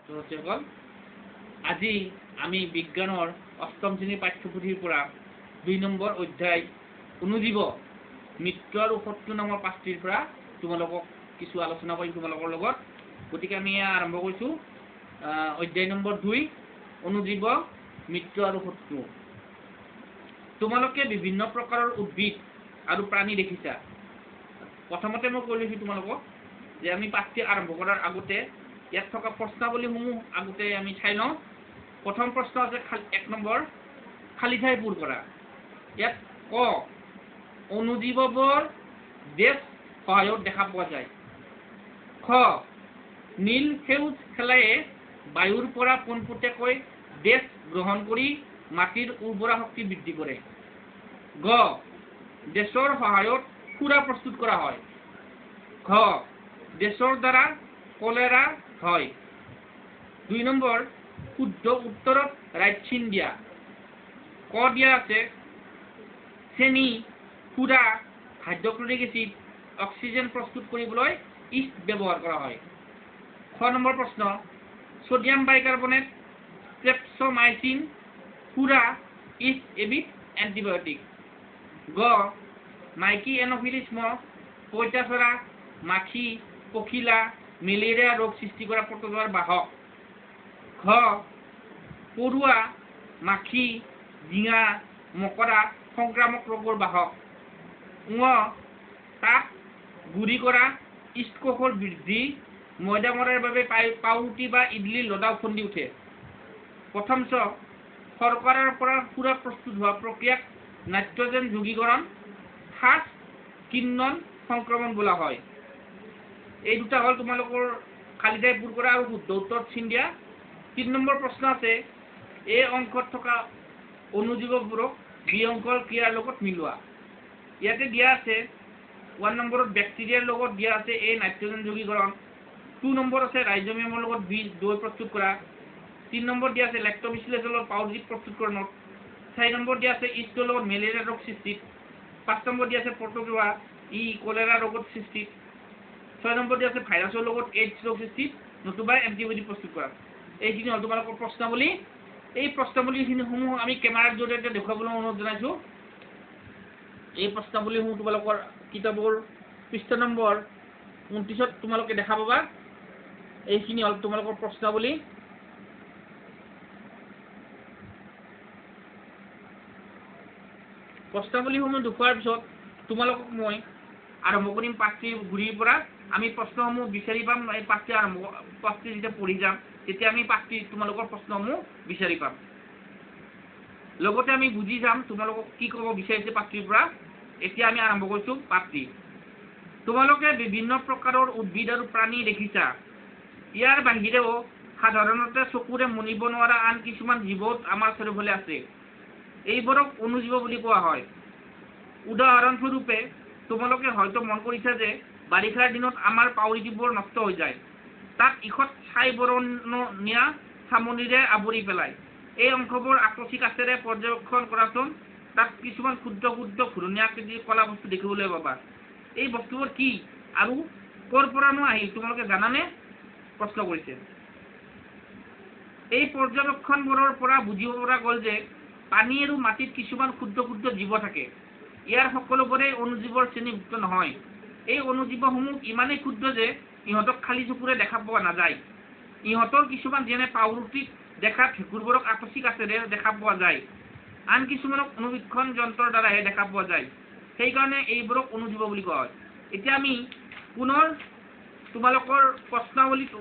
দৰ্শকসকল আজি আমি বিজ্ঞানৰ অষ্টম শ্ৰেণীৰ পাঠ্যপুথিৰ পৰা 2 নম্বৰ অধ্যায় অনুজীৱ মৃত্যু আৰু শত্ৰু নামৰ পাঠটিৰ পৰা তোমালোকক কিছু আলোচনা কৰিম তোমালোকৰ লগত। গতিকে আমি আৰম্ভ কৰিছো অধ্যায় নম্বৰ 2 অনুজীৱ মৃত্যু আৰু শত্ৰু। তোমালোকে বিভিন্ন প্ৰকাৰৰ উদ্ভিদ আৰু প্ৰাণী দেখিছা। প্ৰথমতে মই কৈ লৈছো তোমালোকক যে আমি পাঠটি আৰম্ভ কৰাৰ আগতে ইয়াত থকা প্ৰশ্নাৱলীসমূহ আগতে আমি চাই লওঁ। প্ৰথম প্ৰশ্ন আছে 1 নম্বৰ খালী ঠাই পূৰ কৰা। ইয়াত ক অনুজীৱৰ দেশ সহায়ত দেখা পোৱা যায়। খ নীল সেউজ খেলায়ে বায়ুৰ পৰা পোনপটীয়াকৈ দেশ গ্ৰহণ কৰি মাটিৰ উৰ্বৰা শক্তি বৃদ্ধি কৰে। গ দেশৰ সহায়ত সুৰা প্ৰস্তুত কৰা হয়। ঘ দেশৰ দ্বাৰা কলেৰা হয়। 2 নম্বৰ শুদ্ধ উত্তৰত ৰাইট চিন দিয়া। ক দিয়া আছে চেনি সুৰা হাইড্ৰক্লৰিক এচিড অক্সিজেন প্ৰস্তুত কৰিবলৈ ইষ্ট ব্যৱহাৰ কৰা হয়। খ নম্বৰ প্ৰশ্ন সোডিয়াম বাইকাৰ্বনেট ষ্ট্ৰেপছ'মাইচিন সুৰা ইজ এবিধ এণ্টিবায়টিক। গ মাইকী এন'ফিলিছ মহ পঁইতাচোৰা মাখি পখিলা মেলেৰিয়া ৰোগ সৃষ্টি কৰা পতজোৱাৰ বাহক। ঘ পৰুৱা মাখি জিঙা মকৰা সংক্ৰামক ৰোগৰ বাহক। ঙ তাপ গুৰি কৰা ইষ্টকোষৰ বৃদ্ধি ময়দা মৰাৰ বাবে পাউৰুটি বা ইডলি লদা উফন্দি উঠে। প্ৰথম চ শৰ্কৰাৰ পৰা সুৰা প্ৰস্তুত হোৱা প্ৰক্ৰিয়াক নাইট্ৰজেন যোগীকৰণ সাজ কিন্নন সংক্ৰমণ বোলা হয়। এই দুটা হ'ল তোমালোকৰ খালী ঠাই পূৰ কৰা আৰু শুদ্ধ উত্তৰত চিন দিয়া। 3 নম্বৰ প্ৰশ্ন আছে এই অংশত থকা অনুজীৱবোৰক বি অংকৰ ক্ৰিয়াৰ লগত মিলোৱা। ইয়াতে দিয়া আছে 1 নম্বৰত বেক্টেৰিয়াৰ লগত দিয়া আছে এই নাইট্ৰজেন যোগীকৰণ। 2 নম্বৰ আছে ৰাইজমিয়ামৰ লগত বীজ দৈ প্ৰস্তুত কৰা। 3 নম্বৰ দিয়া আছে লেক্ট'বিচিলাছৰ লগত পাউৰুটি প্ৰস্তুতকৰণত। 4 নম্বৰ দিয়া আছে ইষ্টৰ লগত মেলেৰিয়া ৰোগ সৃষ্টিত। 5 নম্বৰ দিয়া আছে পতজোৱা ই কলেৰা ৰোগত সৃষ্টিত। 6 নম্বৰ দিয়া আছে ভাইৰাছৰ লগত এইডছ ৰোগ সৃষ্টিত নতুবা এণ্টিবডি প্ৰস্তুত কৰা। এইখিনি হ'ল তোমালোকৰ প্ৰশ্নাৱলী। এই প্ৰশ্নাৱলীসমূহ আমি কেমেৰাৰ জৰিয়তে দেখুৱাবলৈ অনুৰোধ জনাইছোঁ। এই প্ৰশ্নাৱলীসমূহ তোমালোকৰ কিতাপৰ পৃষ্ঠা নম্বৰ 29 তোমালোকে দেখা পাবা। এইখিনি হ'ল তোমালোকৰ প্ৰশ্নাৱলী। প্ৰশ্নাৱলীসমূহ দেখুওৱাৰ পিছত তোমালোকক মই আৰম্ভ কৰিম পাঠটিৰ গুৰিৰ পৰা। আমি প্ৰশ্নসমূহ বিচাৰি পাম। এই পাঠটি যেতিয়া পঢ়ি যাম তেতিয়া আমি তোমালোকৰ প্ৰশ্নসমূহ বিচাৰি পাম। লগতে আমি বুজি যাম তোমালোকক কি ক'ব বিচাৰিছে পাঠটিৰ পৰা। এতিয়া আমি আৰম্ভ কৰিছোঁ পাঠটি। তোমালোকে বিভিন্ন প্ৰকাৰৰ উদ্ভিদ আৰু প্ৰাণী দেখিছা। ইয়াৰ বাহিৰেও সাধাৰণতে চকুৰে মনিব নোৱাৰা আন কিছুমান জীৱত আমাৰ চাৰিওফালে আছে। এইবোৰক অনুজীৱ বুলি কোৱা হয়। উদাহৰণস্বৰূপে তোমালোকে হয়তো মন কৰিছা যে বাৰিষাৰ দিনত আমাৰ পাউৰুটিবোৰ নষ্ট হৈ যায়। তাত ইখত ছাই বৰণীয়া চামনিৰে আৱৰি পেলায়। এই অংশবোৰ আকস্মিক কাচেৰে পৰ্যবেক্ষণ কৰাচোন। তাত কিছুমান ক্ষুদ্ৰ ক্ষুদ্ৰ ঘূৰণীয়া আকৃতিৰ কলা বস্তু দেখিবলৈ পাবা। এই বস্তুবোৰ কি আৰু ক'ৰ পৰানো আহিল তোমালোকে জানানে? প্ৰশ্ন কৰিছে। এই পৰ্যবেক্ষণবোৰৰ পৰা বুজিব পৰা গ'ল যে পানী আৰু মাটিত কিছুমান ক্ষুদ্ৰ ক্ষুদ্ৰ জীৱ থাকে। ইয়াৰ সকলোবোৰেই অনুজীৱৰ শ্ৰেণীভুক্ত নহয়। এই অনুজীৱসমূহ ইমানেই ক্ষুদ্ৰ যে ইহঁতক খালী চকুৰে দেখা পোৱা নাযায়। ইহঁতৰ কিছুমান যেনে পাউৰুটিত দেখা ভেঁকুৰবোৰক আকস্মিক কাচেৰে দেখা পোৱা যায়। আন কিছুমানক অনুবীক্ষণ যন্ত্ৰৰ দ্বাৰাহে দেখা পোৱা যায়। সেইকাৰণে এইবোৰক অনুজীৱ বুলি কোৱা হয়। এতিয়া আমি পুনৰ তোমালোকৰ প্ৰশ্নাৱলীত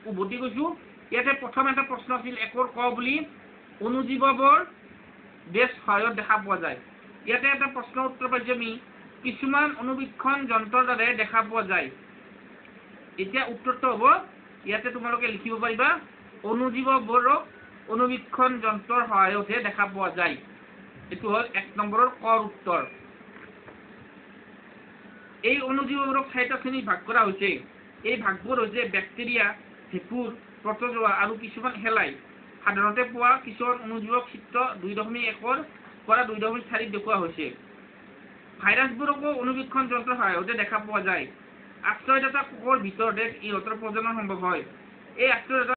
উভতি গৈছোঁ। ইয়াতে প্ৰথম এটা প্ৰশ্ন আছিল 1 ক বুলি অনুজীৱবোৰ দেশ সহায়ত দেখা পোৱা যায়। ইয়াতে এটা প্ৰশ্নৰ উত্তৰ পাইছোঁ আমি কিছুমান অনুবীক্ষণ যন্ত্ৰৰ দ্বাৰা দেখা পোৱা যায়। এতিয়া উত্তৰটো হ'ব ইয়াতে তোমালোকে লিখিব পাৰিবা অনুজীৱবোৰক অনুবীক্ষণ যন্ত্ৰৰ সহায়তহে দেখা পোৱা যায়। এইটো হ'ল 1 নম্বৰৰ কৰ উত্তৰ। এই অনুজীৱবোৰক 4টা শ্ৰেণীত ভাগ কৰা হৈছে। এই ভাগবোৰ হৈছে বেক্টেৰিয়া ভেঁকুৰ প্ৰটজোৱা আৰু কিছুমান শেলাই। সাধাৰণতে পোৱা কিছুমান অনুজীৱক চিত্ৰ 2.1 পৰা 2.4 দেখুওৱা হৈছে। ভাইৰাছবোৰকো অনুবীক্ষণ যন্ত্ৰৰ সহায়তে দেখা পোৱা যায়। আশ্ৰয়দাতা কোষৰ ভিতৰতে ইহঁতৰ প্ৰজনন সম্ভৱ হয়। এই আশ্ৰয়দাতা